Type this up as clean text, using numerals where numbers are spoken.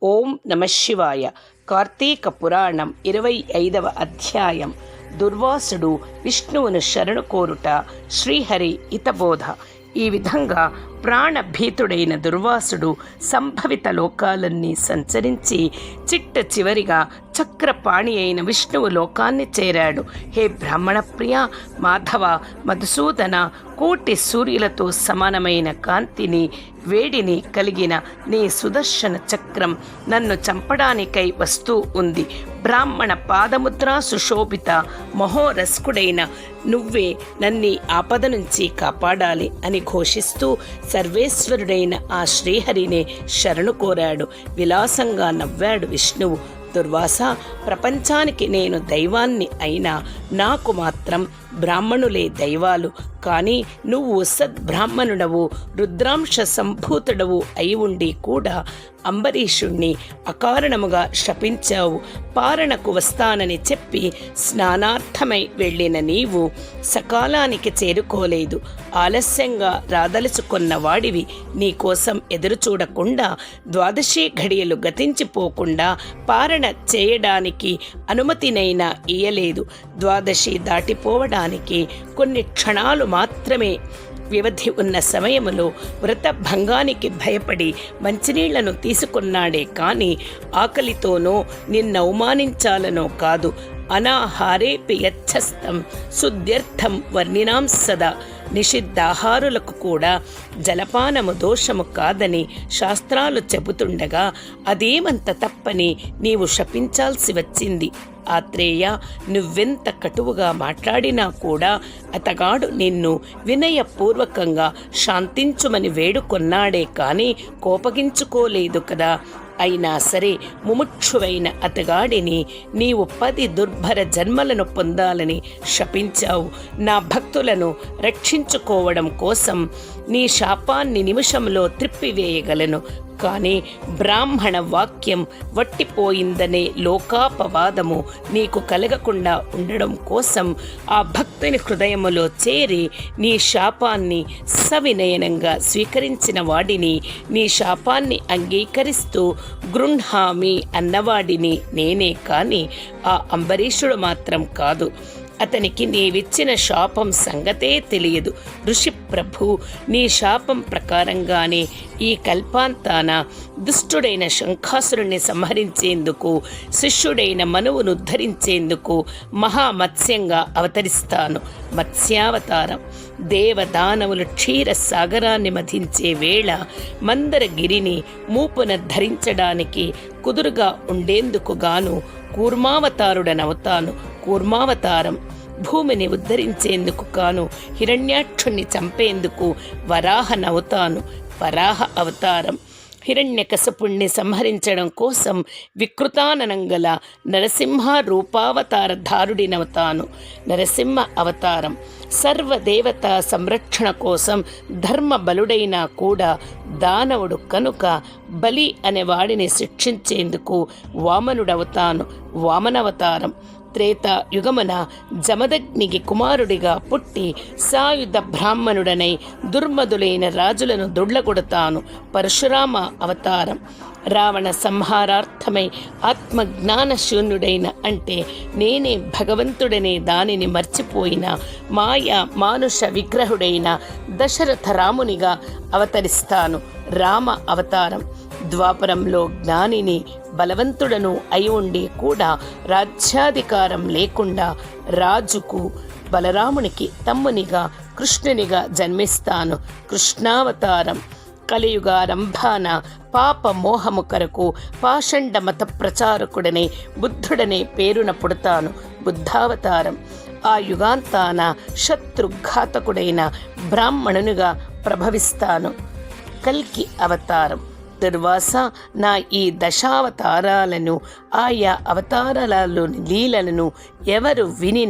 ఓం నమ శివాయ. కార్తీక పురాణం 25వ అధ్యాయం. దుర్వాసుడు విష్ణువును శరణు కోరుట. శ్రీహరి హితబోధ. ఈ విధంగా ప్రాణభీతుడైన దుర్వాసుడు సంభవిత లోకాలన్నీ సంచరించి చిట్ట చివరిగా చక్రపాణి అయిన విష్ణువు లోకాన్ని చేరాడు. హే బ్రాహ్మణ ప్రియ, మాధవ, మధుసూదన, కోటి సూర్యులతో సమానమైన కాంతిని వేడిని కలిగిన నీ సుదర్శన చక్రం నన్ను చంపడానికై వస్తూ ఉంది. బ్రాహ్మణ పాదముద్రా సుశోభిత మహోరస్కుడైన నువ్వే నన్ని ఆపద నుంచి కాపాడాలి అని ఘోషిస్తూ సర్వేశ్వరుడైన ఆ శ్రీహరినే శరణు కోరాడు. విలాసంగా నవ్వాడు విష్ణువు. దుర్వాస, ప్రపంచానికి నేను దైవాన్ని అయినా నాకు మాత్రం బ్రాహ్మణులే దైవాలు. కానీ నువ్వు సద్బ్రాహ్మణుడవు, రుద్రాంశ సంభూతుడవు అయి ఉండి కూడా అంబరీషుణ్ణి అకారణముగా శపించావు. పారణకు వస్తానని చెప్పి స్నానార్థమై వెళ్ళిన నీవు సకాలానికి చేరుకోలేదు. ఆలస్యంగా రాదలుచుకున్న వాడివి. నీకోసం ఎదురు చూడకుండా ద్వాదశి ఘడియలు గతించిపోకుండా పారణ చేయడానికి అనుమతినైనా ఇయ్యలేదు. ద్వాదశి దాటిపోవడానికి కొన్ని క్షణాలు మాత్రమే వ్యవధి ఉన్న సమయములో వ్రత భంగానికి భయపడి మంచినీళ్లను తీసుకున్నాడే కానీ ఆకలితోనో నిన్నవమానించాలనో కాదు. అనాహారేపి యచ్చస్తం శుద్ధ్యర్థం వర్ణినాం సదా. నిషిద్ధాహారులకు కూడా జలపానము దోషము కాదని శాస్త్రాలు చెబుతుండగా అదేమంత తప్పని నీవు శపించాల్సి వచ్చింది. ఆత్రేయ, నువ్వెంత కటువుగా మాట్లాడినా కూడా అతగాడు నిన్ను వినయపూర్వకంగా శాంతించుమని వేడుకొన్నాడే కానీ కోపగించుకోలేదు కదా. అయినా సరే ముముక్షువైన అతగాడిని నీవు 10 దుర్భర జన్మలను పొందాలని శపించావు. నా భక్తులను రక్షించుకోవడం కోసం నీ శాపాన్ని నిమిషంలో త్రిప్పివేయగలను. కానీ బ్రాహ్మణ వాక్యం వట్టిపోయిందనే లోకాపవాదము నీకు కలగకుండా ఉండడం కోసం ఆ భక్తుని హృదయములో చేరి నీ శాపాన్ని సవినయనంగా స్వీకరించిన వాడిని, నీ శాపాన్ని అంగీకరిస్తూ గృహామి అన్నవాడిని నేనే కానీ ఆ అంబరీషుడు మాత్రం కాదు. అతనికి నీవిచ్చిన శాపం సంగతే తెలియదు. ఋషి ప్రభు, నీ శాపం ప్రకారంగానే ఈ కల్పాంతాన దుష్టుడైన శంఖాసురుణ్ణి సంహరించేందుకు, శిష్యుడైన మనువును ఉద్ధరించేందుకు మహామత్స్యంగా అవతరిస్తాను. మత్స్యావతారం. దేవదానవులు క్షీర సాగరాన్ని మధించే వేళ మందరగిరిని మూపున ధరించడానికి కుదురుగా ఉండేందుకు గాను కూర్మావతారుడనవుతాను. కూర్మావతారం. భూమిని ఉద్ధరించేందుకు కాను హిరణ్యాక్షుణ్ణి చంపేందుకు వరాహనవుతాను. వరాహ అవతారం. హిరణ్యకశపుణ్ణి సంహరించడం కోసం వికృతాననంగల నరసింహ రూపావతారధారుడినవుతాను. నరసింహ అవతారం. సర్వదేవత సంరక్షణ కోసం ధర్మ బలుడైనా కూడా దానవుడు కనుక బలి అనే వాడిని శిక్షించేందుకు వామనుడవుతాను. వామనవతారం. త్రేతాయుగమున జమదగ్నికి కుమారుడిగా పుట్టి సాయుధ బ్రాహ్మణుడనై దుర్మదులైన రాజులను దుడ్లగొడతాను. పరశురామ అవతారం. రావణ సంహారార్థమై ఆత్మజ్ఞాన శూన్యుడైన అంటే నేనే భగవంతుడనే దానిని మర్చిపోయిన మాయా మానుష విగ్రహుడైన దశరథ రామునిగా అవతరిస్తాను. రామ అవతారం. ద్వాపరంలో జ్ఞానిని బలవంతుడను అయి ఉండి కూడా రాజ్యాధికారం లేకుండా రాజుకు బలరామునికి తమ్మునిగా కృష్ణునిగా జన్మిస్తాను. కృష్ణావతారం. కలియుగారంభాన పాప మోహము కొరకు పాషండ మత ప్రచారకుడనే బుద్ధుడనే పేరున పుడతాను. బుద్ధావతారం. ఆ యుగాంతాన శత్రుఘాతకుడైన బ్రాహ్మణునిగా ప్రభవిస్తాను. కల్కి అవతారం. దుర్వాస, నా ఈ దశావతారాలను, ఆయా అవతారాలలోని లీలలను ఎవరు విని